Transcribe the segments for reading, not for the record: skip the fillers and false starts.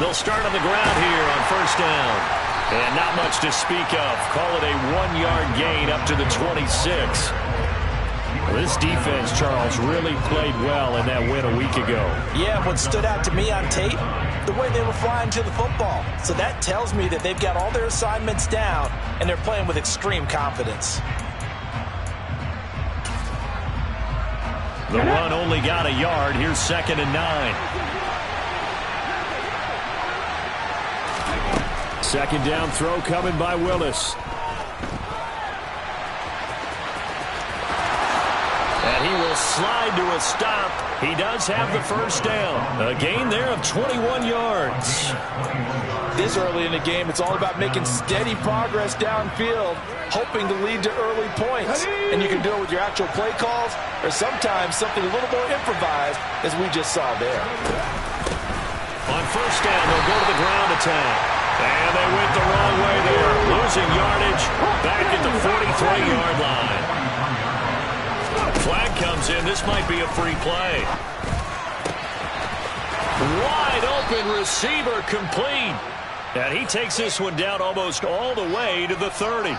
They'll start on the ground here on first down. And not much to speak of. Call it a 1-yard gain up to the 26. This defense, Charles, really played well in that win a week ago. Yeah, what stood out to me on tape, the way they were flying to the football. So that tells me that they've got all their assignments down, and they're playing with extreme confidence. The run only got a yard. Here's 2nd and 9. Second down throw coming by Willis. And he will slide to a stop. He does have the first down. A gain there of 21 yards. This early in the game, it's all about making steady progress downfield, hoping to lead to early points. And you can do it with your actual play calls or sometimes something a little more improvised, as we just saw there. On first down, they'll go to the ground attack. And they went the wrong way there. Losing yardage back at the 43-yard line. Flag comes in. This might be a free play. Wide open receiver complete. And he takes this one down almost all the way to the 30.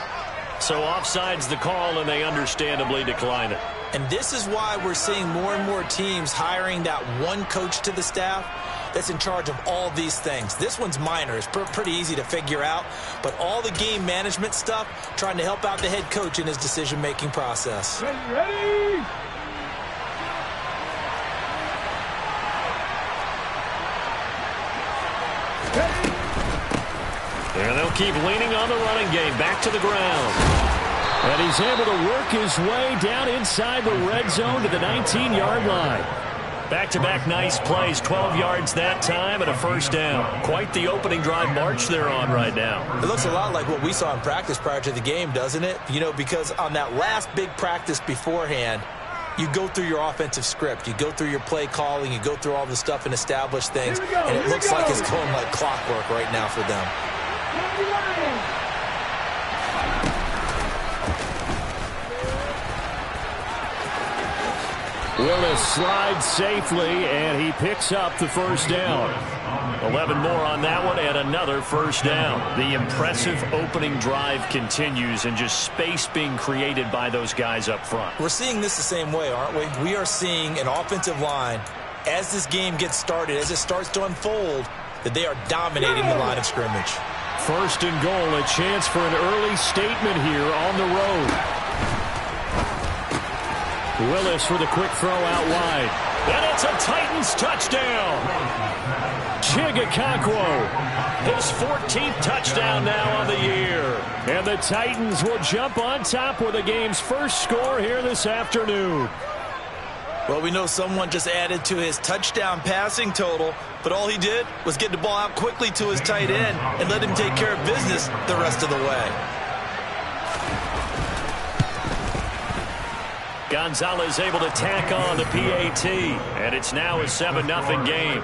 So offside's the call, and they understandably decline it. And this is why we're seeing more and more teams hiring that one coach to the staff that's in charge of all these things. This one's minor. It's pretty easy to figure out. But all the game management stuff, trying to help out the head coach in his decision-making process. Ready? And they'll keep leaning on the running game. Back to the ground. And he's able to work his way down inside the red zone to the 19-yard line. Back-to-back nice plays, 12 yards that time and a first down. Quite the opening drive march they're on right now. It looks a lot like what we saw in practice prior to the game, doesn't it? You know, because on that last big practice beforehand, you go through your offensive script. You go through your play calling. You go through all the stuff and establish things. And it looks like it's going like clockwork right now for them. Willis slides safely, and he picks up the first down. 11 more on that one, and another first down. The impressive opening drive continues, and just space being created by those guys up front. We're seeing this the same way, aren't we? We are seeing an offensive line, as this game gets started, as it starts to unfold, that they are dominating the line of scrimmage. First and goal, a chance for an early statement here on the road. Willis with a quick throw out wide. And it's a Titans touchdown. Chigakonkwo, his 14th touchdown now on the year. And the Titans will jump on top with the game's first score here this afternoon. Well, we know someone just added to his touchdown passing total, but all he did was get the ball out quickly to his tight end and let him take care of business the rest of the way. Gonzalez able to tack on the PAT, and it's now a 7-0 game.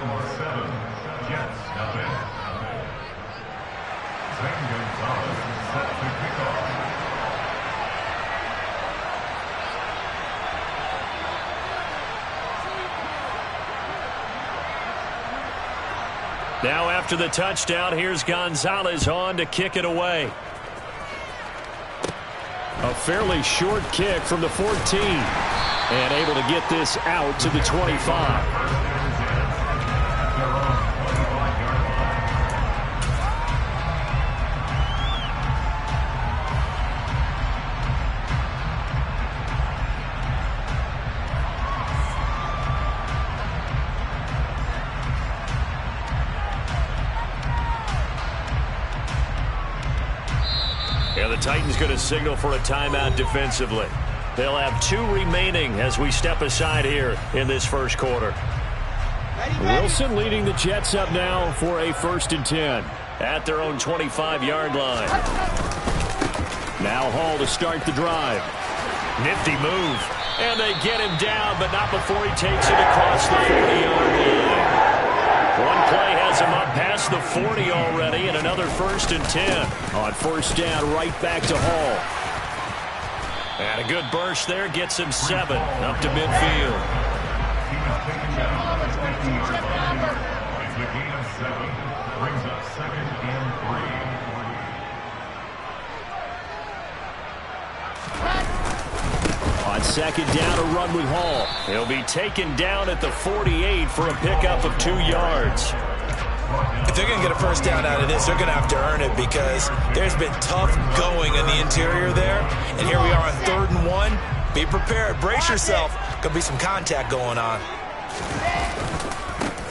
Now after the touchdown, here's Gonzalez on to kick it away. A fairly short kick from the 14. And able to get this out to the 25. And the Titans going to signal for a timeout defensively. They'll have 2 remaining as we step aside here in this first quarter. Wilson leading the Jets up now for a 1st and 10 at their own 25-yard line. Now Hall to start the drive. Nifty move. And they get him down, but not before he takes it across the 40-yard line. One play has him up past the 40 already, and another 1st and 10. On first down, right back to Hall. And a good burst there gets him 7 up to midfield. gain of 7. Brings up 2nd and 3. On 2nd down, a run with Hall. He'll be taken down at the 48 for a pickup of 2 yards. If they're going to get a first down out of this, they're going to have to earn it because there's been tough going in the interior there. And here we are on 3rd and 1. Be prepared. Brace yourself. Could be some contact going on.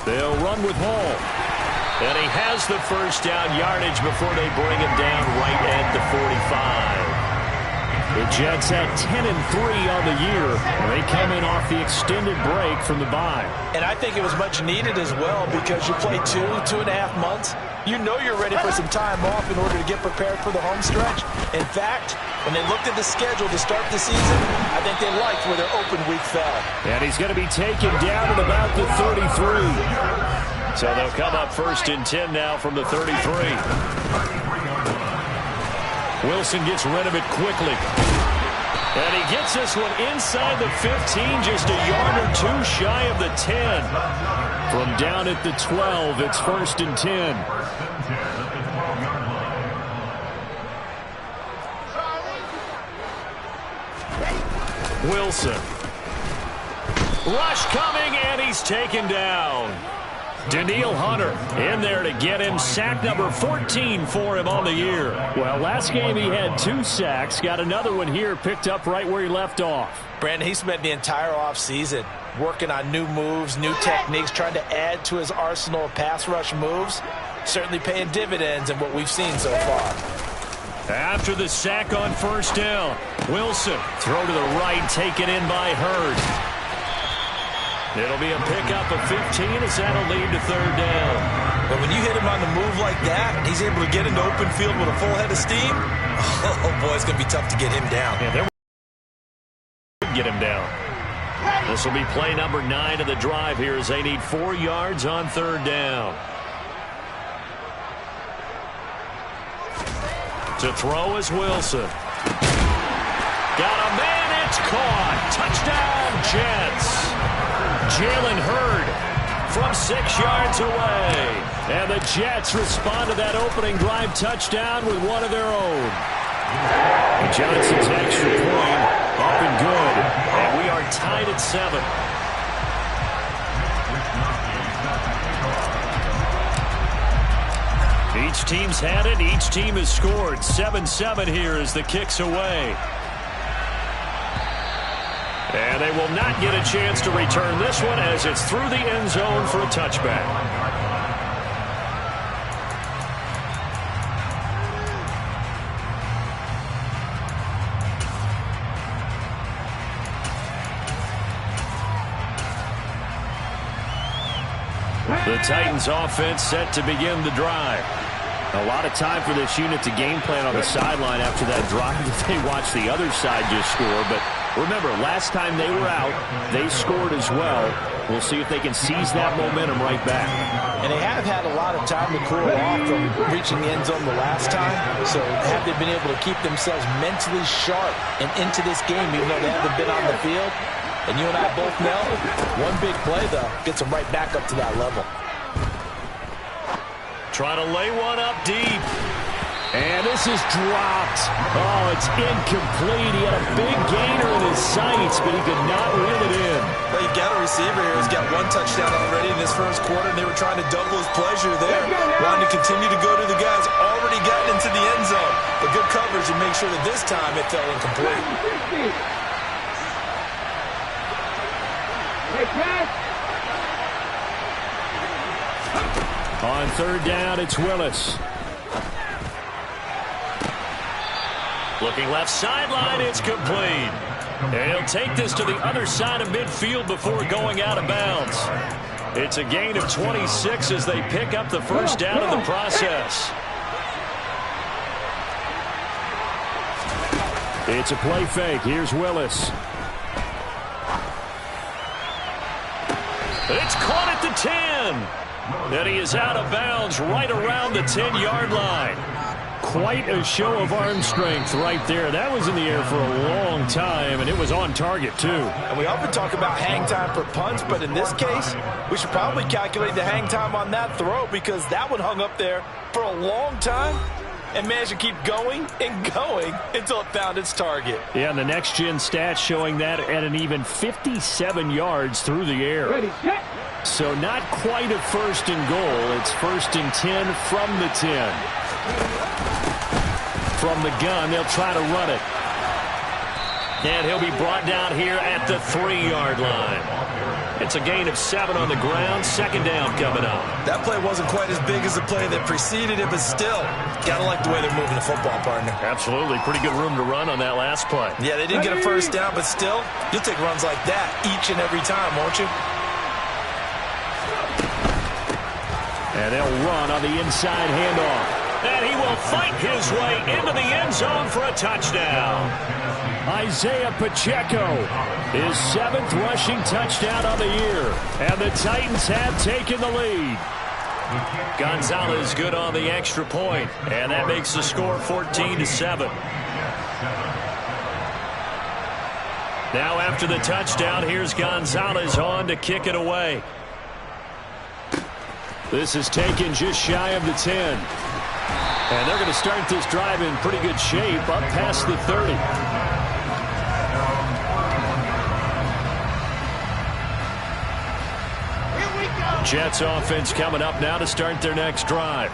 They'll run with Hall. And he has the first down yardage before they bring him down right at the 45. The Jets at 10-3 on the year. And they come in off the extended break from the bye. And I think it was much needed as well because you play 2.5 months. You know you're ready for some time off in order to get prepared for the home stretch. In fact, when they looked at the schedule to start the season, I think they liked where their open week fell. And he's going to be taken down at about the 33. So they'll come up 1st and 10 now from the 33. Wilson gets rid of it quickly. And he gets this one inside the 15, just a yard or 2 shy of the 10. From down at the 12, it's 1st and 10. Wilson. Rush coming, and he's taken down. Danielle Hunter in there to get him. Sack number 14 for him on the year. Well, last game he had 2 sacks. Got another one here picked up right where he left off. Brandon, he spent the entire offseason working on new moves, new techniques, trying to add to his arsenal of pass rush moves. Certainly paying dividends in what we've seen so far. After the sack on 1st down, Wilson throw to the right, taken in by Hurd. It'll be a pickup of 15 as that'll lead to 3rd down. But when you hit him on the move like that, and he's able to get into open field with a full head of steam, oh boy, it's going to be tough to get him down. Yeah, get him down. This will be play number 9 of the drive here as they need 4 yards on 3rd down. To throw is Wilson. Got a man, it's caught. Touchdown, Jets. Jalen Hurd from 6 yards away. And the Jets respond to that opening drive touchdown with one of their own. Johnson's extra point up and good. And we are tied at 7. Each team's had it. Each team has scored. 7-7 here as the kick's away. And they will not get a chance to return this one as it's through the end zone for a touchback. The Titans offense set to begin the drive. A lot of time for this unit to game plan on the sideline after that drive that they watched the other side just score. But remember, last time they were out, they scored as well. We'll see if they can seize that momentum right back. And they have had a lot of time to cool off from reaching the end zone the last time. So have they been able to keep themselves mentally sharp and into this game even though they haven't been on the field? And you and I both know, one big play, though, gets them right back up to that level. Trying to lay one up deep. And this is dropped. Oh, it's incomplete. He had a big gainer in his sights, but he could not reel it in. Well, you got a receiver here who's got 1 touchdown already in this first quarter, and they were trying to double his pleasure there. Wanting to continue to go to the guys already gotten into the end zone. But good coverage and make sure that this time it fell incomplete. On 3rd down, it's Willis. Looking left sideline, it's complete. And he'll take this to the other side of midfield before going out of bounds. It's a gain of 26 as they pick up the first down in the process. It's a play fake. Here's Willis. It's caught at the 10. And he is out of bounds right around the 10-yard line. quite a show of arm strength right there. That was in the air for a long time, and it was on target, too. And we often talk about hang time for punts, but in this case, we should probably calculate the hang time on that throw because that one hung up there for a long time and managed to keep going and going until it found its target. Yeah, and the next-gen stats showing that at an even 57 yards through the air. Ready, set. So not quite a first and goal. It's first and 10 from the 10. From the gun, they'll try to run it. And he'll be brought down here at the 3-yard line. It's a gain of 7 on the ground. Second down coming up. That play wasn't quite as big as the play that preceded it, but still, gotta like the way they're moving the football, partner. Absolutely. Pretty good room to run on that last play. Yeah, they didn't get a first down, but still, you'll take runs like that each and every time, won't you? And they'll run on the inside handoff. And he will fight his way into the end zone for a touchdown. Isaiah Pacheco, his 7th rushing touchdown on the year. And the Titans have taken the lead. Gonzalez good on the extra point. And that makes the score 14-7. Now after the touchdown, here's Gonzalez on to kick it away. This is taken just shy of the 10. And they're going to start this drive in pretty good shape up past the 30. Jets offense coming up now to start their next drive.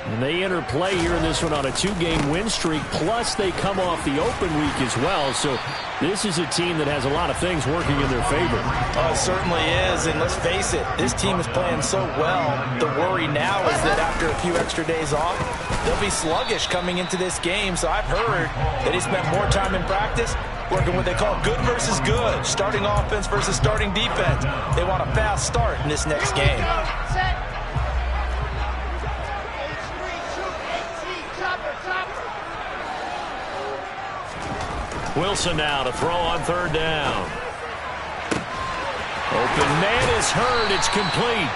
And they enter play here in this one on a 2-game win streak, plus they come off the open week as well. So this is a team that has a lot of things working in their favor. Oh, it certainly is, and let's face it, this team is playing so well. The worry now is that after a few extra days off, they'll be sluggish coming into this game. So I've heard that they spent more time in practice working what they call good versus good, starting offense versus starting defense. They want a fast start in this next game. Wilson now to throw on 3rd down. Open man is heard. It's complete.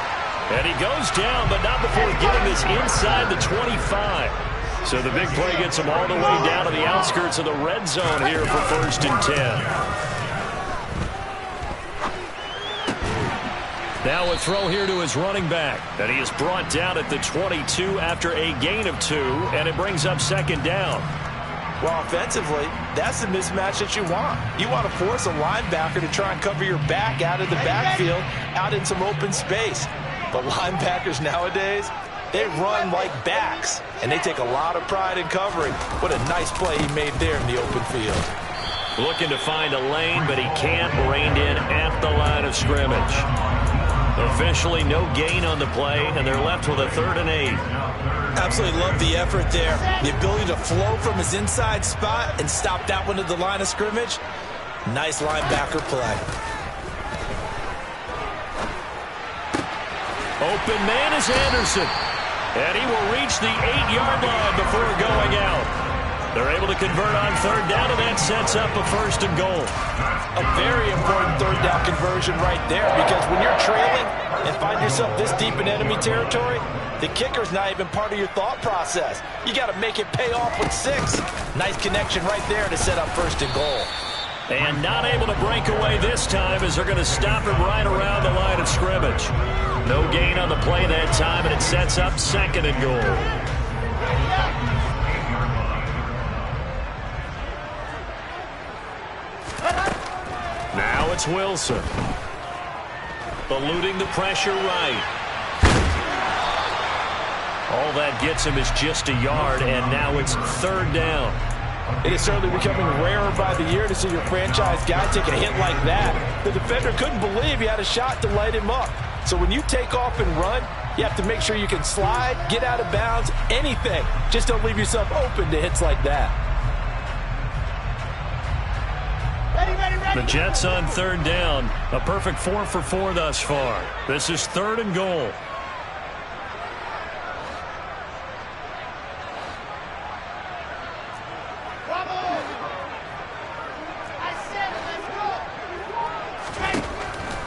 And he goes down, but not before getting this inside the 25. So the big play gets him all the way down to the outskirts of the red zone here for 1st and 10. Now a throw here to his running back. And he is brought down at the 22 after a gain of 2, and it brings up 2nd down. Well, offensively, that's the mismatch that you want. You want to force a linebacker to try and cover your back out of the backfield, out in some open space. But linebackers nowadays, they run like backs, and they take a lot of pride in covering. What a nice play he made there in the open field. Looking to find a lane, but he can't. Reined in at the line of scrimmage. Officially no gain on the play, and they're left with a 3rd and 8. Absolutely love the effort there. The ability to flow from his inside spot and stop that one at the line of scrimmage. Nice linebacker play. Open man is Anderson. And he will reach the 8-yard line before going out. They're able to convert on 3rd down, and that sets up a 1st and goal. A very important 3rd down conversion right there, because when you're trailing and find yourself this deep in enemy territory, the kicker's not even part of your thought process. You got to make it pay off with 6. Nice connection right there to set up 1st and goal. And not able to break away this time as they're going to stop him right around the line of scrimmage. No gain on the play that time, and it sets up 2nd and goal. Now it's Wilson. Eluding the pressure right. All that gets him is just a yard, and now it's 3rd down. It is certainly becoming rarer by the year to see your franchise guy take a hit like that. The defender couldn't believe he had a shot to light him up. So when you take off and run, you have to make sure you can slide, get out of bounds, anything. Just don't leave yourself open to hits like that. The Jets on 3rd down. A perfect 4 for 4 thus far. This is 3rd and goal.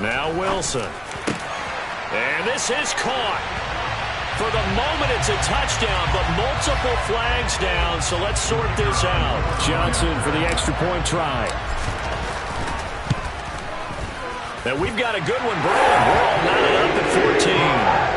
Now Wilson. And this is caught. For the moment, it's a touchdown, but multiple flags down, so let's sort this out. Johnson for the extra point try. And we've got a good one brewing. We're all knotted up at 14.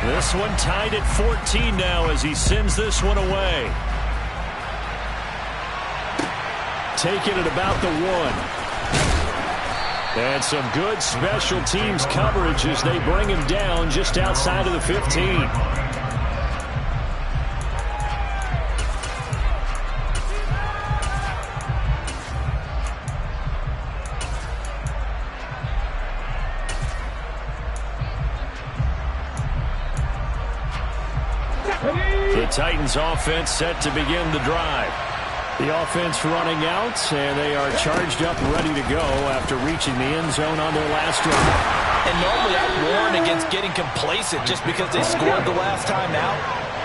This one tied at 14 now as he sends this one away. Taking it about the 1. And some good special teams coverage as they bring him down just outside of the 15. The Titans offense set to begin the drive. The offense running out, and they are charged up ready to go after reaching the end zone on their last drive. And normally I warn against getting complacent just because they scored the last time out.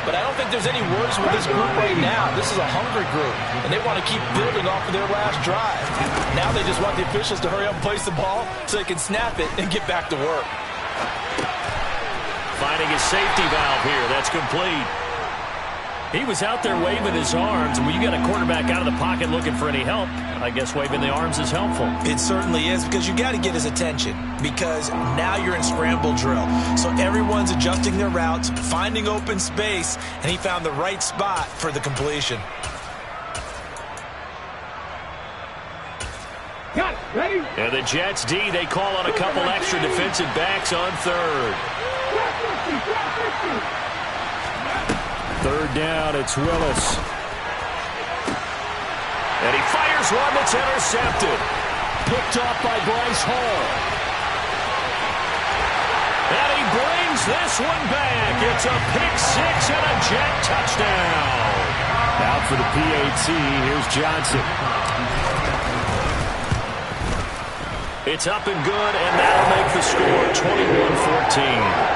But I don't think there's any worries with this group right now. This is a hungry group, and they want to keep building off of their last drive. Now they just want the officials to hurry up and place the ball so they can snap it and get back to work. Finding a safety valve here. That's complete. He was out there waving his arms, and when you got a quarterback out of the pocket looking for any help, I guess waving the arms is helpful. It certainly is, because you got to get his attention, because now you're in scramble drill. So everyone's adjusting their routes, finding open space, and he found the right spot for the completion. And the Jets D, they call on a couple extra defensive backs on third. Third down, it's Willis. And he fires one that's intercepted. Picked off by Bryce Hall. And he brings this one back. It's a pick-6 and a Jet touchdown. Out for the PAT, here's Johnson. It's up and good, and that'll make the score 21-14.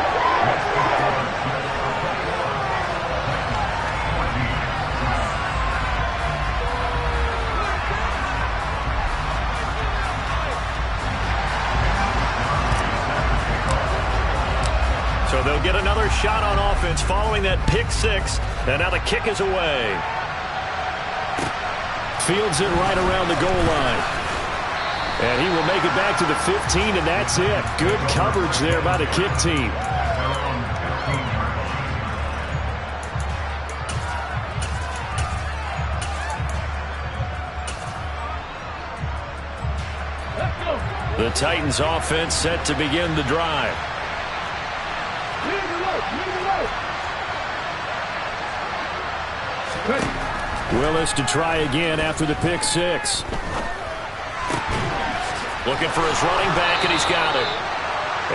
So they'll get another shot on offense following that pick-6, and now the kick is away. Fields it right around the goal line. And he will make it back to the 15, and that's it. Good coverage there by the kick team. The Titans offense set to begin the drive. Willis to try again after the pick-6. Looking for his running back, and he's got it.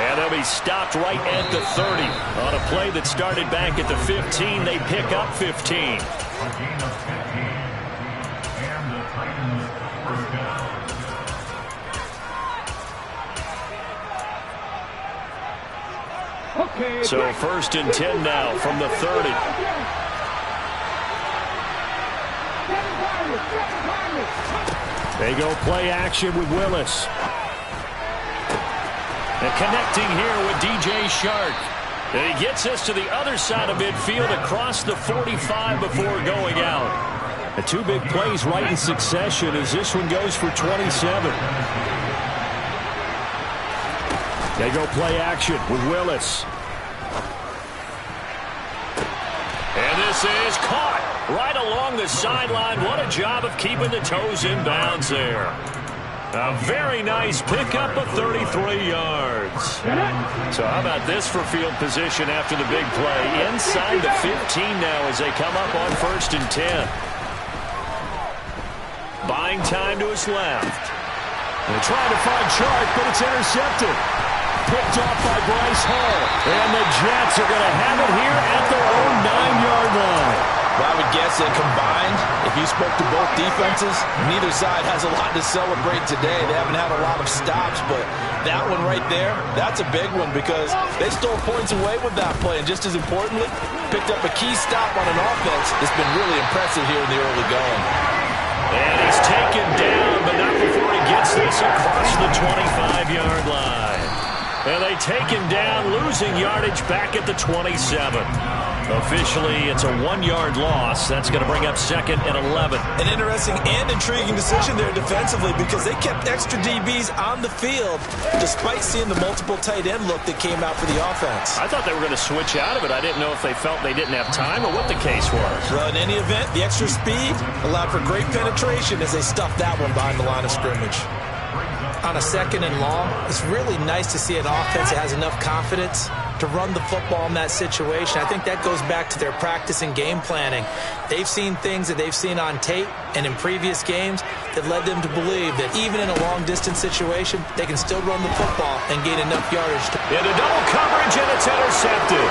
And they'll be stopped right at the 30. On a play that started back at the 15, they pick up 15. A gain of 15. And the Titans first down. So first and 10 now from the 30. They go play action with Willis. And connecting here with DJ Shark. And he gets us to the other side of midfield across the 45 before going out. The two big plays right in succession as this one goes for 27. They go play action with Willis. And this is caught right along the sideline. What a job of keeping the toes in bounds there. A very nice pickup of 33 yards. So how about this for field position after the big play? Inside the 15 now as they come up on first and 10. Buying time to his left. They're trying to find Chark, but it's intercepted. Picked off by Bryce Hall. And the Jets are going to have it here at their own 9-yard line. Well, I would guess that combined, if you spoke to both defenses, neither side has a lot to celebrate today. They haven't had a lot of stops, but that one right there, that's a big one because they stole points away with that play. And just as importantly, picked up a key stop on an offense that's been really impressive here in the early going. And he's taken down, but not before he gets this across the 25-yard line. And they take him down, losing yardage back at the 27. Officially, it's a 1-yard loss. That's going to bring up 2nd and 11. An interesting and intriguing decision there defensively because they kept extra DBs on the field despite seeing the multiple tight end look that came out for the offense. I thought they were going to switch out of it. I didn't know if they felt they didn't have time or what the case was. Well, in any event, the extra speed allowed for great penetration as they stuffed that one behind the line of scrimmage. On a 2nd and long, it's really nice to see an offense that has enough confidence to run the football in that situation. I think that goes back to their practice and game planning. They've seen things that they've seen on tape and in previous games that led them to believe that even in a long-distance situation, they can still run the football and gain enough yardage. Into double coverage, and it's intercepted.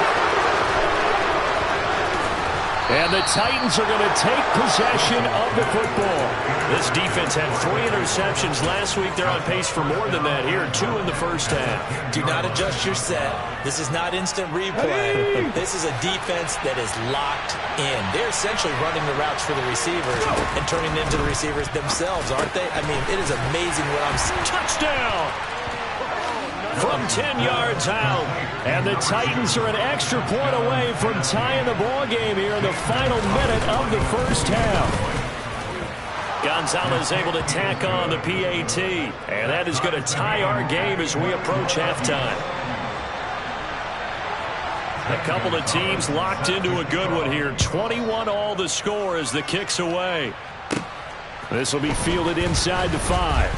And the Titans are going to take possession of the football. This defense had 3 interceptions last week. They're on pace for more than that here, 2 in the first half. Do not adjust your set. This is not instant replay. This is a defense that is locked in. They're essentially running the routes for the receivers and turning them to the receivers themselves, aren't they? I mean, it is amazing what I'm seeing. Touchdown! From 10 yards out. And the Titans are an extra point away from tying the ball game here in the final minute of the first half. Gonzalez able to tack on the PAT. And that is going to tie our game as we approach halftime. A couple of teams locked into a good one here. 21 all the score as the kick's away. This will be fielded inside the 5.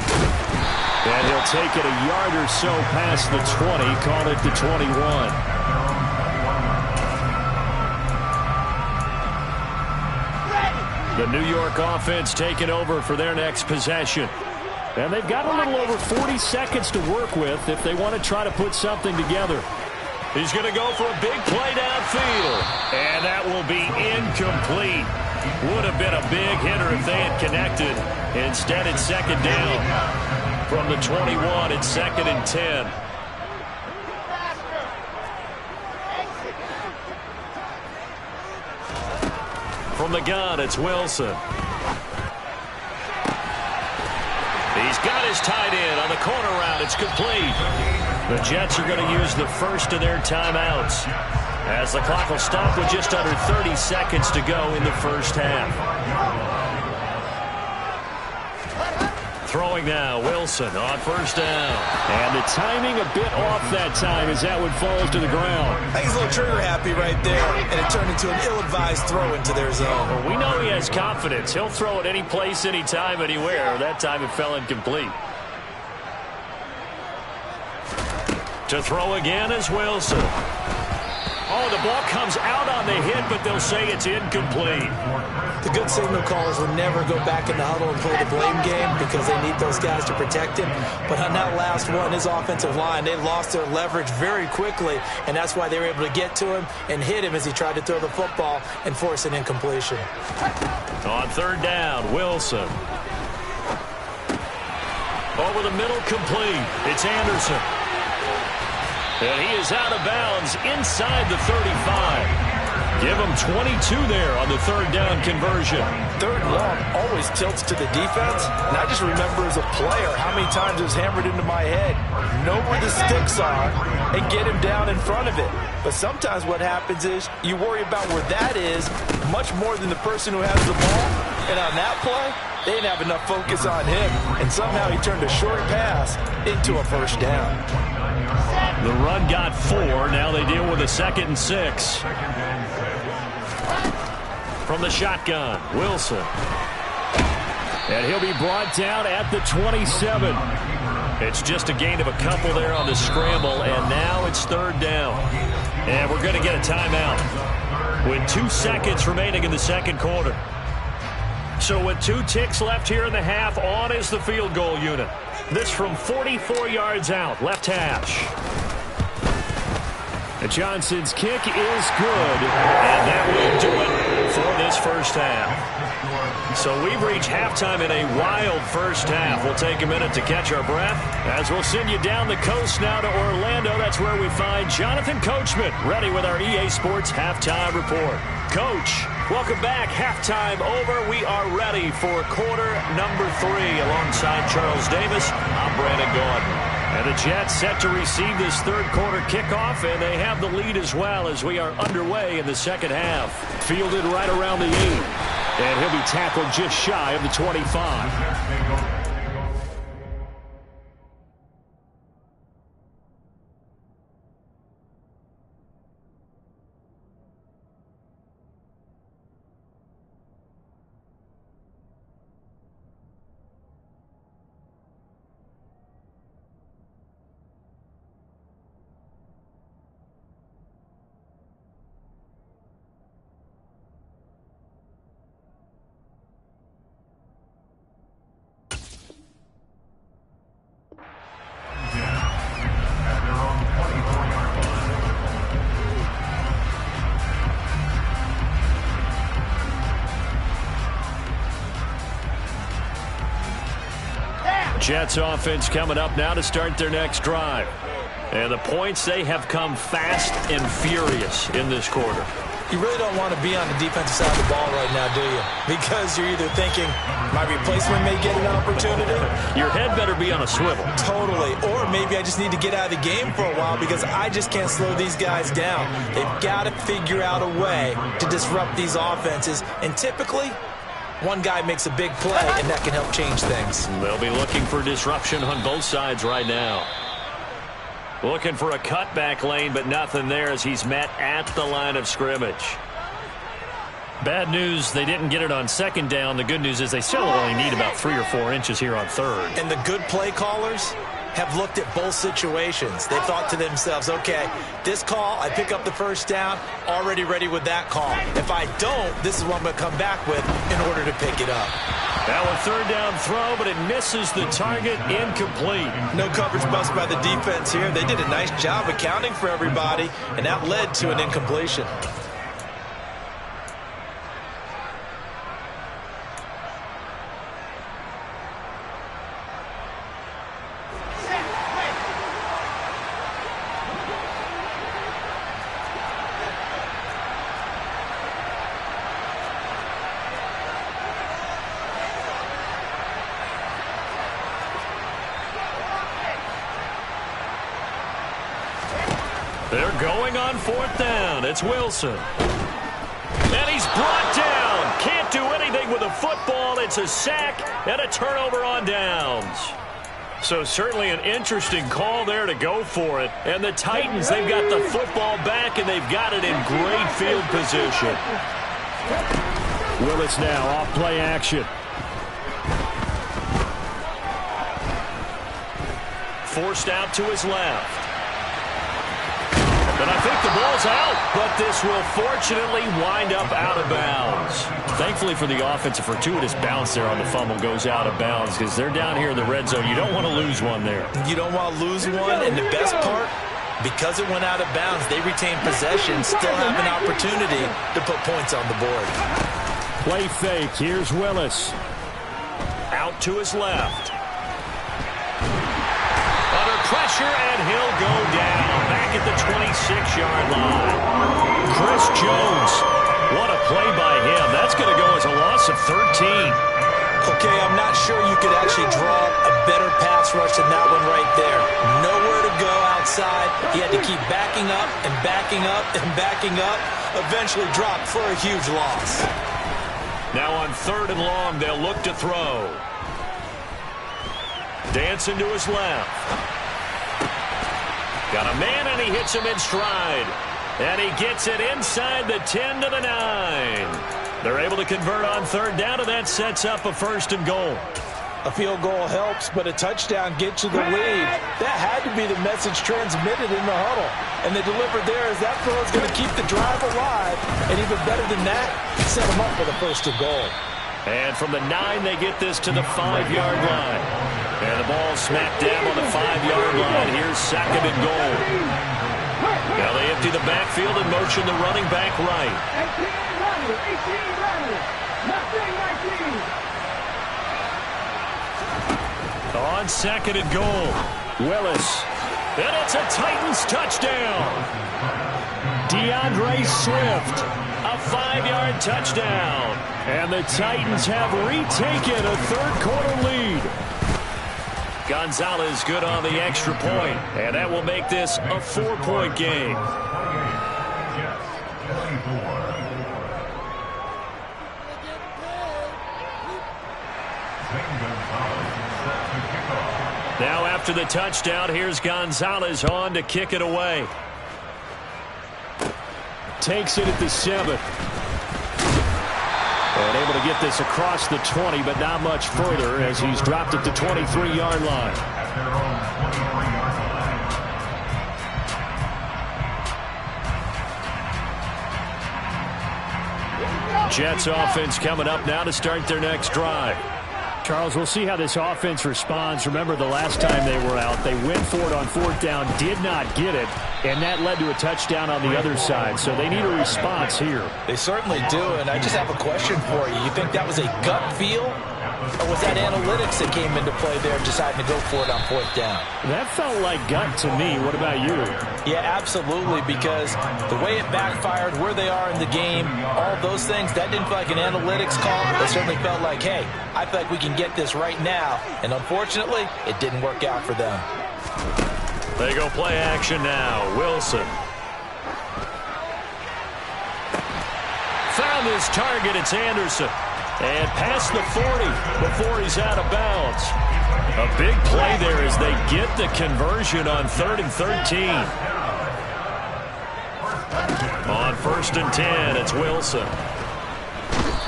And he'll take it a yard or so past the 20, call it the 21. The New York offense taking over for their next possession. And they've got a little over 40 seconds to work with if they want to try to put something together. He's going to go for a big play downfield. And that will be incomplete. Would have been a big hitter if they had connected. Instead, it's 2nd down. From the 21, it's 2nd and 10. From the gun, it's Wilson. He's got his tight end on the corner route. It's complete. The Jets are going to use the first of their timeouts as the clock will stop with just under 30 seconds to go in the first half. Throwing now, Wilson on first down. And the timing a bit off that time as that one falls to the ground. I think he's a little trigger happy right there, and it turned into an ill-advised throw into their zone. Well, we know he has confidence. He'll throw it any place, anytime, anywhere. That time it fell incomplete. To throw again is Wilson. Oh, the ball comes out on the hit, but they'll say it's incomplete. The good signal callers will never go back in the huddle and play the blame game because they need those guys to protect him. But on that last one, his offensive line, they lost their leverage very quickly, and that's why they were able to get to him and hit him as he tried to throw the football and force an incompletion. On 3rd down, Wilson. Over the middle, complete. It's Anderson. And he is out of bounds inside the 35. Give him 22 there on the 3rd down conversion. 3rd and long always tilts to the defense. And I just remember as a player how many times it was hammered into my head. Know where the sticks are and get him down in front of it. But sometimes what happens is you worry about where that is much more than the person who has the ball. And on that play, they didn't have enough focus on him. And somehow he turned a short pass into a first down. The run got 4. Now they deal with a 2nd and 6. From the shotgun, Wilson. And he'll be brought down at the 27. It's just a gain of a couple there on the scramble, and now it's 3rd down. And we're going to get a timeout with 2 seconds remaining in the 2nd quarter. So with 2 ticks left here in the half, on is the field goal unit. This from 44 yards out, left hash. And Johnson's kick is good, and that will do it for the this first half. So we've reached halftime in a wild first half. We'll take a minute to catch our breath as we'll send you down the coast now to Orlando. That's where we find Jonathan Coachman ready with our EA Sports Halftime Report. Coach, welcome back. Halftime over. We are ready for quarter number 3 alongside Charles Davis. I'm Brandon Gaudin. And the Jets set to receive this third quarter kickoff, and they have the lead as well as we are underway in the second half. Fielded right around the 8, and he'll be tackled just shy of the 25. Jets offense coming up now to start their next drive. And the points, they have come fast and furious in this quarter. You really don't want to be on the defensive side of the ball right now, do you? Because you're either thinking, my replacement may get an opportunity. Your head better be on a swivel. Totally. Or maybe I just need to get out of the game for a while because I just can't slow these guys down. They've got to figure out a way to disrupt these offenses. And typically, one guy makes a big play, and that can help change things. They'll be looking for disruption on both sides right now. Looking for a cutback lane, but nothing there as he's met at the line of scrimmage. Bad news, they didn't get it on second down. The good news is they still only need about 3 or 4 inches here on third. And the good play callers have looked at both situations. They thought to themselves, okay, this call, I pick up the first down, already ready with that call. If I don't, this is what I'm going to come back with in order to pick it up. Now a third down throw, but it misses the target, incomplete. No coverage bust by the defense here. They did a nice job accounting for everybody, and that led to an incompletion. They're going on fourth down. It's Wilson. And he's brought down. Can't do anything with a football. It's a sack and a turnover on downs. So certainly an interesting call there to go for it. And the Titans, they've got the football back, and they've got it in great field position. Willis now off play action. Forced out to his left. And I think the ball's out, but this will fortunately wind up out of bounds. Thankfully for the offense, a fortuitous bounce there on the fumble goes out of bounds because they're down here in the red zone. You don't want to lose one there. You don't want to lose one, and the best part, because it went out of bounds, they retain possession, still have an opportunity to put points on the board. Play fake. Here's Willis. Out to his left. Under pressure, and he'll go down back at the 26-yard line. Chris Jones, what a play by him. That's going to go as a loss of 13. Okay, I'm not sure you could actually draw a better pass rush than that one right there. Nowhere to go outside. He had to keep backing up and backing up and backing up. Eventually dropped for a huge loss. Now on third and long, they'll look to throw. Dancing to his left. Got a man, and he hits him in stride. And he gets it inside the 10 to the 9. They're able to convert on third down, and that sets up a first and goal. A field goal helps, but a touchdown gets you the lead. That had to be the message transmitted in the huddle. And they delivered there as that throw is going to keep the drive alive. And even better than that, set them up for the first and goal. And from the 9, they get this to the 5-yard line. And the ball smacked down on the 5-yard line. Here's second and goal. Now they empty the backfield and motion the running back right. On second and goal, Willis. And it's a Titans touchdown. DeAndre Swift, a 5-yard touchdown. And the Titans have retaken a third-quarter lead. Gonzalez good on the extra point, and that will make this a 4-point game. Now after the touchdown, here's Gonzalez on to kick it away. Takes it at the 7. And able to get this across the 20, but not much further as he's dropped at the 23-yard line. Jets offense coming up now to start their next drive. Charles, we'll see how this offense responds. Remember, the last time they were out, they went for it on 4th down, did not get it, and that led to a touchdown on the other side. So they need a response here. They certainly do, and I just have a question for you. You think that was a gut feel, or was that analytics that came into play there deciding to go for it on 4th down? That felt like gut to me. What about you? Yeah, absolutely, because the way it backfired, where they are in the game, all those things, that didn't feel like an analytics call. It certainly felt like, hey, I feel like we can get this right now, and unfortunately, it didn't work out for them. They go play action now. Wilson. Found his target. It's Anderson. And past the 40 before he's out of bounds. A big play there as they get the conversion on 3rd and 13. On 1st and 10, it's Wilson.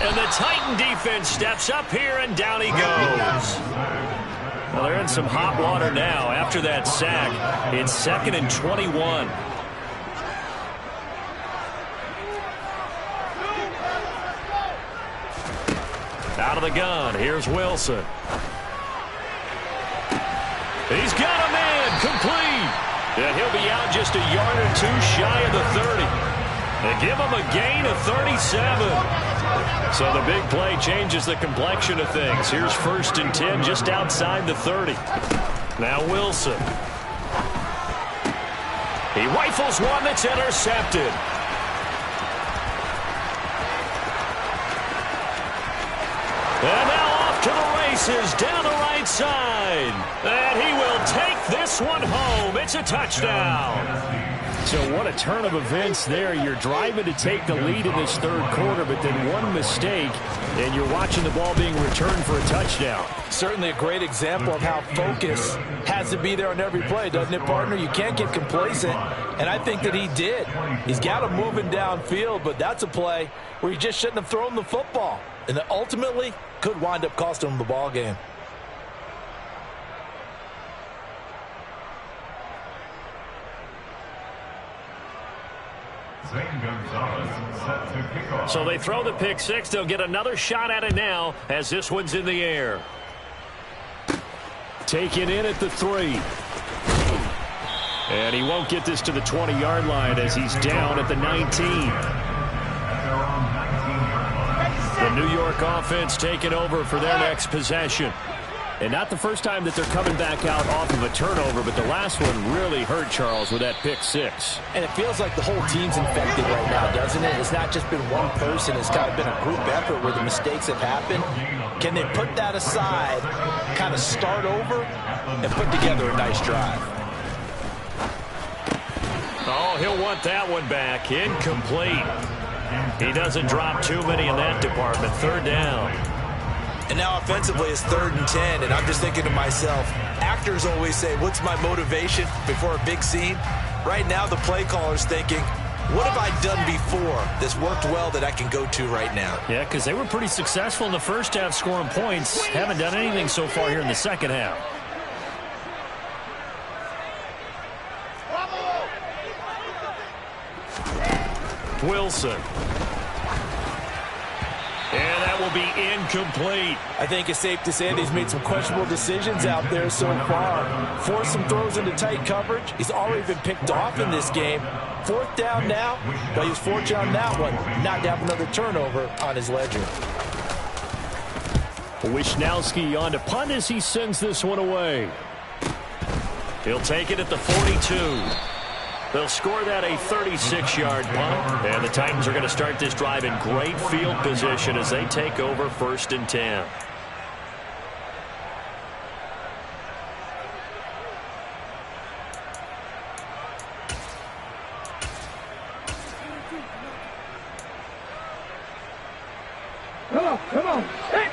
And the Titan defense steps up here, and down he goes. Well, they're in some hot water now after that sack. It's 2nd and 21. Out of the gun, here's Wilson. He's got a man, complete. And he'll be out just a yard or two shy of the 30. They give him a gain of 37. So the big play changes the complexion of things. Here's 1st and 10 just outside the 30. Now Wilson. He rifles one that's intercepted. And now off to the races down the right side. And he will take this one home. It's a touchdown. So what a turn of events there. You're driving to take the lead in this 3rd quarter, but then one mistake, and you're watching the ball being returned for a touchdown. Certainly a great example of how focus has to be there on every play, doesn't it, partner? You can't get complacent, and I think that he did. He's got him moving downfield, but that's a play where he just shouldn't have thrown the football, and it ultimately could wind up costing him the ball game. So they throw the pick 6. They'll get another shot at it now as this one's in the air. Taken in at the 3. And he won't get this to the 20-yard line as he's down at the 19. The New York offense taking over for their next possession. And not the first time that they're coming back out off of a turnover, but the last one really hurt, Charles, with that pick 6. And it feels like the whole team's infected right now, doesn't it? It's not just been one person. It's kind of been a group effort where the mistakes have happened. Can they put that aside, kind of start over, and put together a nice drive? Oh, he'll want that one back. Incomplete. He doesn't drop too many in that department. 3rd down. And now offensively it's 3rd and 10, and I'm just thinking to myself, actors always say, what's my motivation before a big scene? Right now the play caller's thinking, what have I done before that's worked well that I can go to right now? Yeah, because they were pretty successful in the first half scoring points. Haven't done anything so far here in the second half. Wilson. And that will will be incomplete. I think it's safe to say that he's made some questionable decisions out there so far. Forced some throws into tight coverage. He's already been picked off in this game. 4th down now, but he was fortunate on that one not to have another turnover on his ledger. Wishnowski on to punt as he sends this one away. He'll take it at the 42. They'll score that a 36-yard punt, and the Titans are going to start this drive in great field position as they take over 1st and 10. Come on. Hey.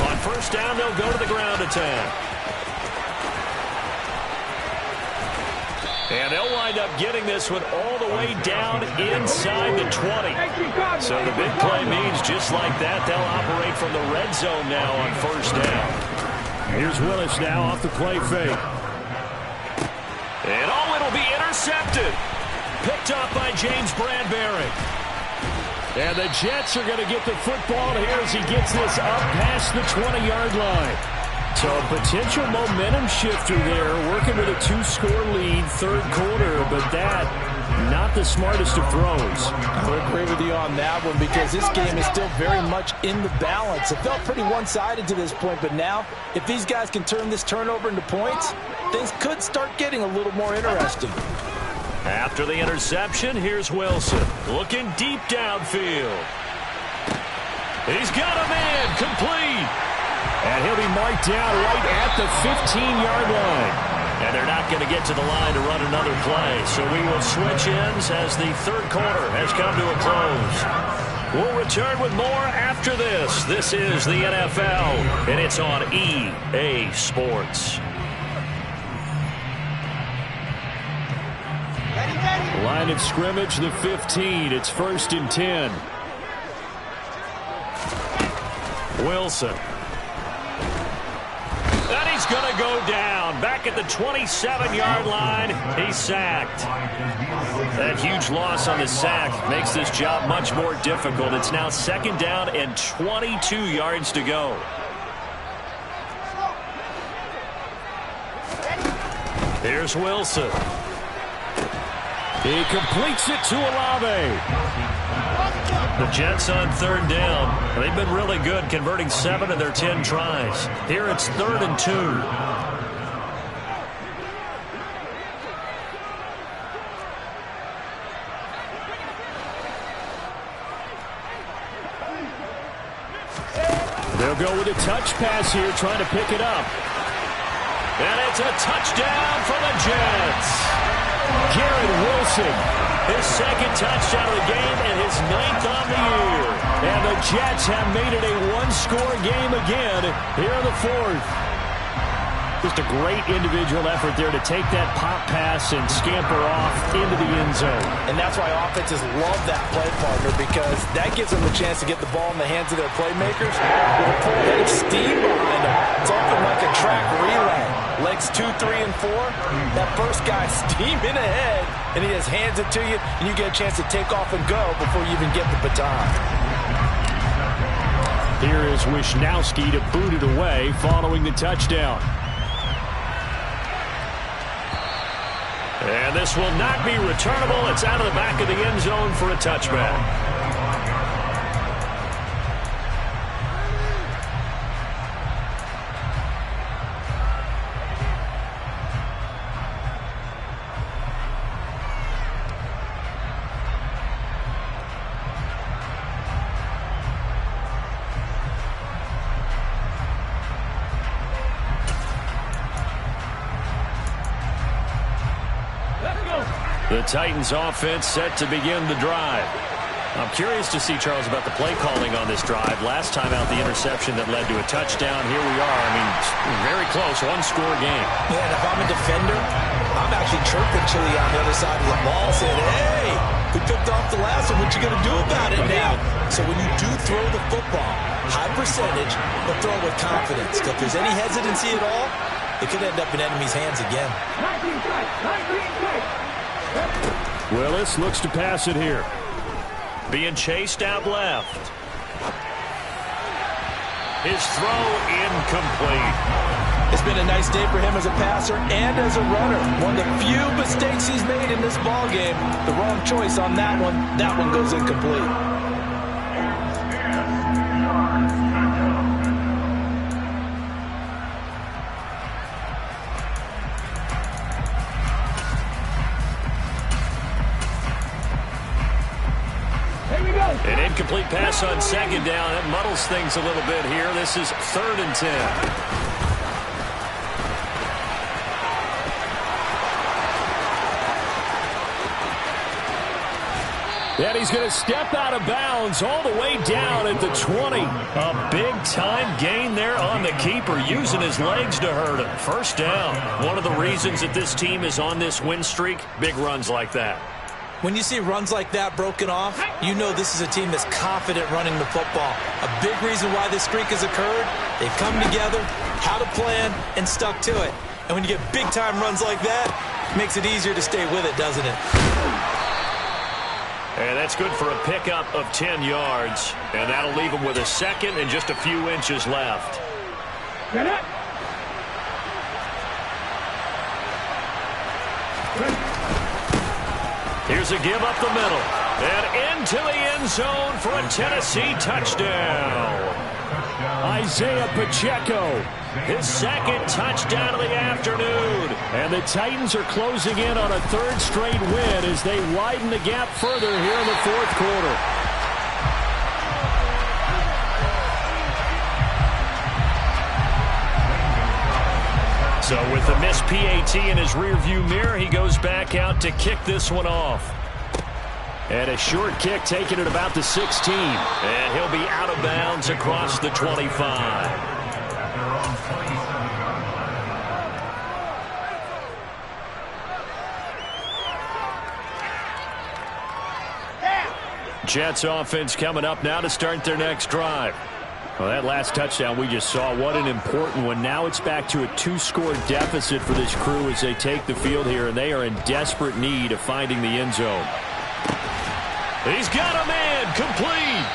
On 1st down, they'll go to the ground attack. And they'll wind up getting this one all the way down inside the 20. So the big play means just like that, they'll operate from the red zone now on 1st down. Here's Willis now off the play fake. And it'll be intercepted. Picked off by James Bradbury. And the Jets are going to get the football here as he gets this up past the 20-yard line. So a potential momentum shifter there, working with a 2-score lead, 3rd quarter, but that, not the smartest of throws. I would agree with you on that one because this game is still very much in the balance. It felt pretty one-sided to this point, but now, if these guys can turn this turnover into points, things could start getting a little more interesting. After the interception, here's Wilson looking deep downfield. He's got a man complete. And he'll be marked down right at the 15-yard line. And they're not going to get to the line to run another play. So we will switch ends as the 3rd quarter has come to a close. We'll return with more after this. This is the NFL, and it's on EA Sports. Line of scrimmage, the 15. It's 1st and 10. Wilson. And he's going to go down. Back at the 27-yard line, he's sacked. That huge loss on the sack makes this job much more difficult. It's now 2nd down and 22 yards to go. Here's Wilson. He completes it to Olave. The Jets on 3rd down. They've been really good, converting 7 of their 10 tries. Here it's 3rd and 2. They'll go with a touch pass here, trying to pick it up. And it's a touchdown for the Jets. Garrett Wilson, his 2nd touchdown of the game and his 9th on the year. And the Jets have made it a 1-score game again here in the 4th. Just a great individual effort there to take that pop pass and scamper off into the end zone. And that's why offenses love that play, partner, because that gives them the chance to get the ball in the hands of their playmakers with a full head of steam behind them. It's often like a track relay. Legs 2, 3, and 4. That first guy steaming ahead, and he just hands it to you, and you get a chance to take off and go before you even get the baton. Here is Wishnowski to boot it away following the touchdown. And this will not be returnable. It's out of the back of the end zone for a touchback. The Titans offense set to begin the drive. I'm curious to see, Charles, about the play calling on this drive. Last time out, the interception that led to a touchdown. Here we are. I mean, very close, 1-score game. Yeah, and if I'm a defender, I'm actually chirping Chili on the other side of the ball, saying, hey, we picked off the last one. What you going to do about it now? So when you do throw the football, high percentage, but throw it with confidence. If there's any hesitancy at all, it could end up in enemy's hands again. Willis looks to pass it here. Being chased out left. His throw incomplete. It's been a nice day for him as a passer and as a runner. One of the few mistakes he's made in this ball game. The wrong choice on that one. That one goes incomplete. An incomplete pass on second down. That muddles things a little bit here. This is 3rd and 10. And he's going to step out of bounds all the way down at the 20. A big-time gain there on the keeper, using his legs to hurt him. First down. One of the reasons that this team is on this win streak, big runs like that. When you see runs like that broken off, you know this is a team that's confident running the football. A big reason why this streak has occurred, they've come together, had a plan, and stuck to it. And when you get big-time runs like that, it makes it easier to stay with it, doesn't it? And that's good for a pickup of 10 yards. And that'll leave him with a second and just a few inches left. Get it. Here's a give up the middle. And into the end zone for a Tennessee touchdown. Isaiah Pacheco, His second touchdown of the afternoon. and the Titans are closing in on a 3rd straight win as they widen the gap further here in the 4th quarter. So with the missed PAT in his rearview mirror, he goes back out to kick this one off. And a short kick taken at about the 16. And he'll be out of bounds across the 25. Jets offense coming up now to start their next drive. Well, that last touchdown we just saw, what an important one. Now it's back to a 2-score deficit for this crew as they take the field here, and they are in desperate need of finding the end zone. He's got a man complete.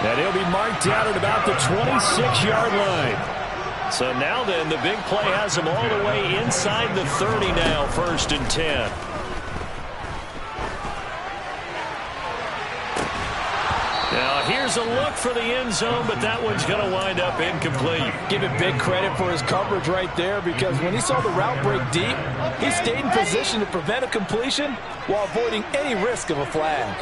And he'll be marked down at about the 26-yard line. So now then, the big play has him all the way inside the 30 now, 1st and 10. Now here's a look for the end zone, but that one's going to wind up incomplete. Give it big credit for his coverage right there, because when he saw the route break deep, he stayed in position to prevent a completion while avoiding any risk of a flag.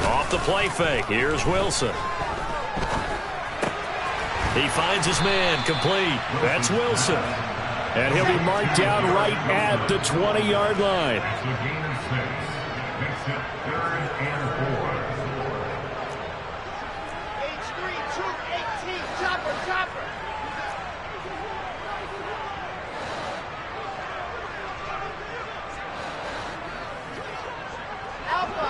Off the play fake, here's Wilson. He finds his man, complete. That's Wilson. And he'll be marked down right at the 20-yard line. That's a gain of 6. Makes it 3rd and 4. H3, troop 18, chopper. Alpha.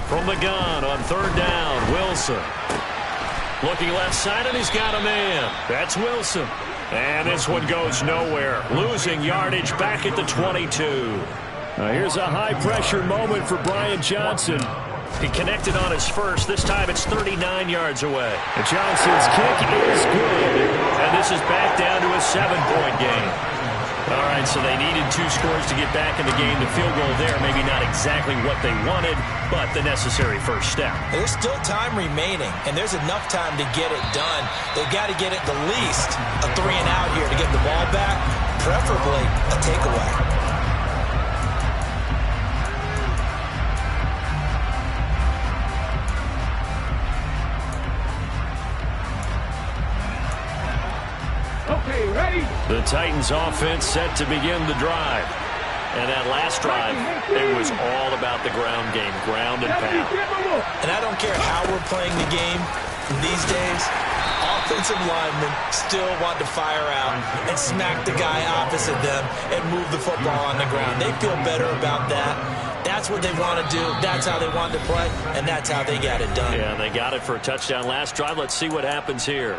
From the gun on 3rd down, Wilson. Looking left side, and he's got a man. That's Wilson. And this one goes nowhere. Losing yardage back at the 22. Here's a high-pressure moment for Brian Johnson. He connected on his first. This time it's 39 yards away. And Johnson's kick is good. And this is back down to a 7-point game. All right, so they needed 2 scores to get back in the game. The field goal there, maybe not exactly what they wanted, but the necessary first step. There's still time remaining, and there's enough time to get it done. They've got to get at the least a 3-and-out here to get the ball back, preferably a takeaway. Okay, ready? The Titans offense set to begin the drive. And that last drive, it was all about the ground game, ground and pound. And I don't care how we're playing the game these days, offensive linemen still want to fire out and smack the guy opposite them and move the football on the ground. They feel better about that. That's what they want to do. That's how they want to play, and that's how they got it done. Yeah, they got it for a touchdown last drive. Let's see what happens here.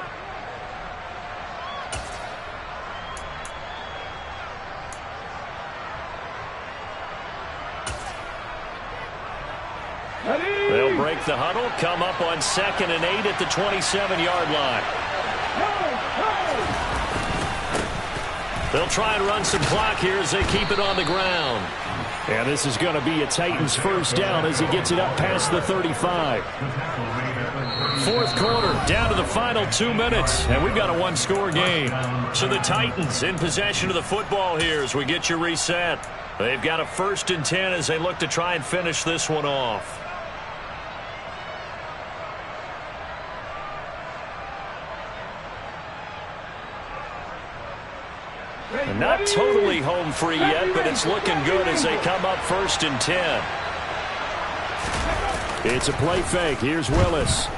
They'll break the huddle, come up on 2nd and 8 at the 27-yard line. They'll try and run some clock here as they keep it on the ground. And this is going to be a Titans first down as he gets it up past the 35. 4th quarter, down to the final 2 minutes, and we've got a one-score game. So the Titans in possession of the football here as we get you reset. They've got a 1st and 10 as they look to try and finish this one off. And not totally home free yet, but it's looking good as they come up 1st and 10. It's a play fake. Here's Willis.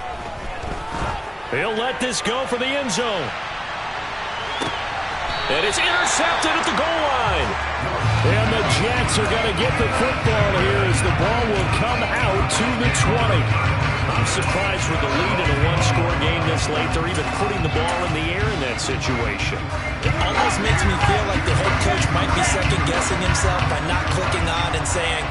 He'll let this go for the end zone. And it's intercepted at the goal line. And the Jets are going to get the football here as the ball will come out to the 20. I'm surprised with the lead in a one-score game this late. They're even putting the ball in the air in that situation. It almost makes me feel like the head coach might be second-guessing himself by not clicking on and saying,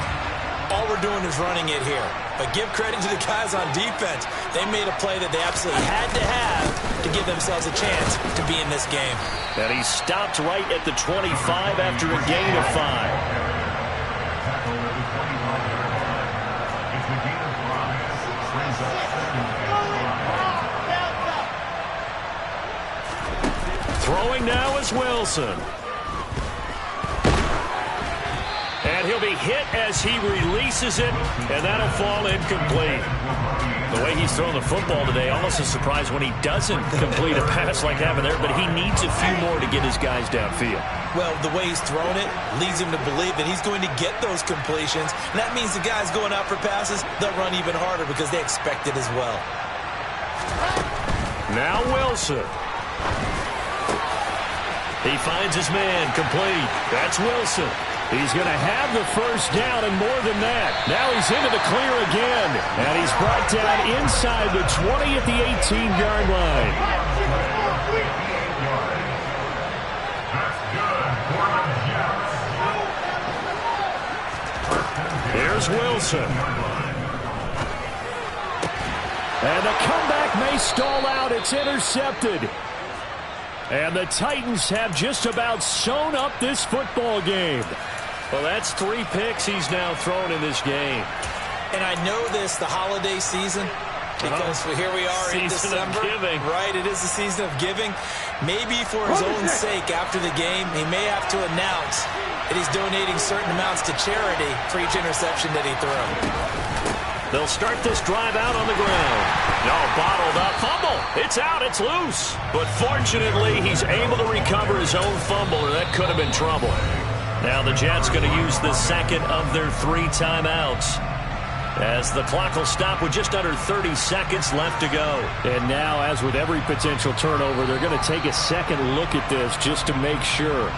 all we're doing is running it here. But give credit to the guys on defense. They made a play that they absolutely had to have to give themselves a chance to be in this game. And he stopped right at the 25 after a gain of 5. Throwing now is Wilson. And he'll be hit as he releases it, and that'll fall incomplete. The way he's thrown the football today, almost a surprise when he doesn't complete a pass like that there, but he needs a few more to get his guys downfield. Well, the way he's thrown it leads him to believe that he's going to get those completions. And that means the guys going out for passes, they'll run even harder because they expect it as well. Now Wilson. He finds his man, complete. That's Wilson. He's going to have the first down and more than that. Now he's into the clear again. And he's brought down inside the 20 at the 18-yard line. Here's Wilson. And the comeback may stall out. It's intercepted. And the Titans have just about sewn up this football game. Well, that's 3 picks he's now thrown in this game. And I know this, the holiday season, because here we are in December. Season of giving. Right, it is the season of giving. Maybe for his own sake after the game, he may have to announce that he's donating certain amounts to charity for each interception that he threw. They'll start this drive out on the ground. No, bottled up. Fumble. It's out. It's loose. But fortunately, he's able to recover his own fumble, or that could have been trouble. Now the Jets going to use the second of their 3 timeouts, as the clock will stop with just under 30 seconds left to go. And now, as with every potential turnover, they're going to take a second look at this just to make sure.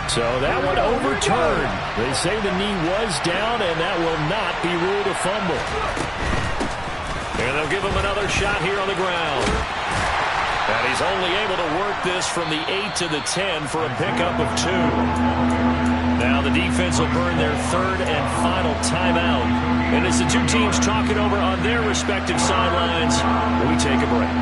So that one overturned. They say the knee was down, and that will not be ruled a fumble. And they'll give him another shot here on the ground. And he's only able to work this from the 8 to the 10 for a pickup of 2. Now the defense will burn their 3rd and final timeout. And as the two teams talk it over on their respective sidelines, we take a break.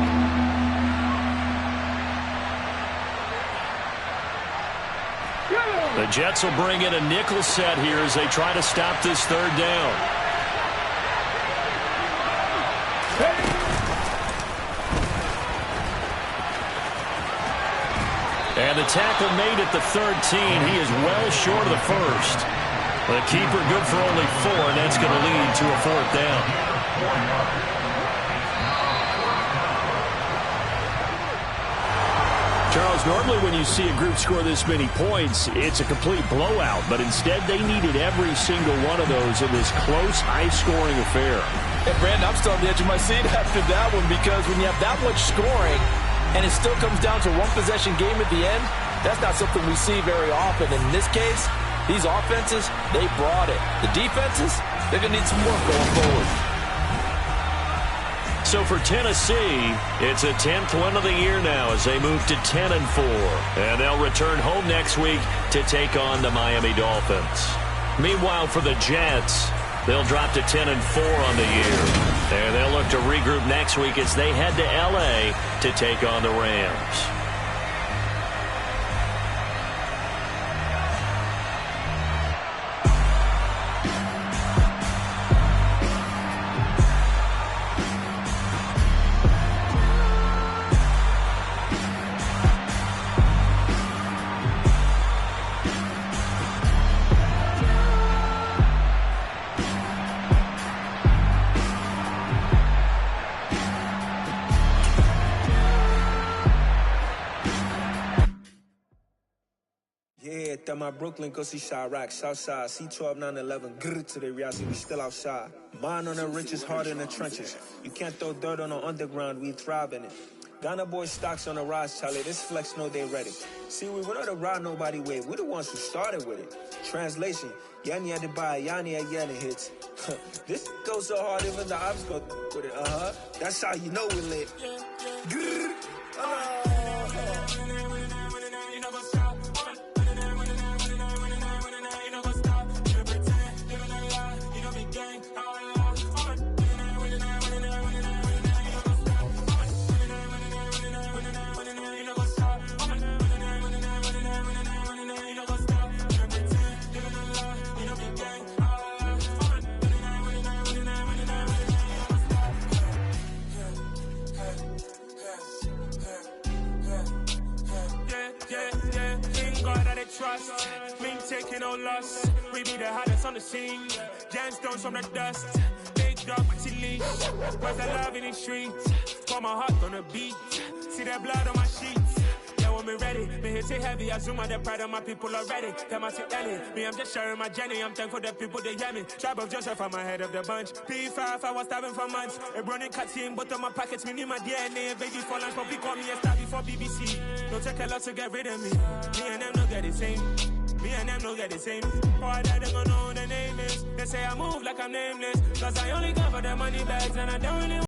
The Jets will bring in a nickel set here as they try to stop this 3rd down. And the tackle made at the 13. He is well short of the first. The keeper good for only 4, and that's going to lead to a 4th down. Charles, normally when you see a group score this many points, it's a complete blowout. But instead, they needed every single one of those in this close, high-scoring affair. And, Brandon, I'm still on the edge of my seat after that one because when you have that much scoring and it still comes down to one-possession game at the end, that's not something we see very often. In this case, these offenses, they brought it. The defenses, they're going to need some work going forward. So for Tennessee, it's a 10th win of the year now as they move to 10-4. And they'll return home next week to take on the Miami Dolphins. Meanwhile, for the Jets, they'll drop to 10-4 on the year. And they'll look to regroup next week as they head to L.A. to take on the Rams. My Brooklyn, go see Chirac, Southside, C12, 911, grrr to the reality, we still outside. Mine on the riches, hard in the trenches. You can't throw dirt on the underground, we thrive in it. Ghana boys stocks on the rise, Charlie, this flex know they ready. See, we went on the ride nobody wave, we the ones who started with it. Translation, Yanni had to buy, Yanni had Yanni hits. This goes so hard, even the ops go with it, That's how you know we lit. Grrr, trust, we ain't taking no loss. We be the hottest on the scene. Gemstones from the dust. Big dog with your leash. Where's the love in the streets? Pour my heart on the beat. See that blood on my sheets. Yeah, when me ready, me hit it heavy. I zoom on the pride of my people already. Tell my sit Ellie. Me, I'm just sharing my journey. I'm thankful the people they hear me. Tribe of Joseph, I'm ahead of the bunch. P5, I was starving for months. A running cut team, but on my pockets, me need my DNA. Baby for lunch, but call me a star before BBC. Don't take a lot to get rid of me. Me and them don't get the same. Me and them don't get the same. Boy, that they gonna know who the name is. They say I move like I'm nameless. Cause I only cover the money bags and I don't really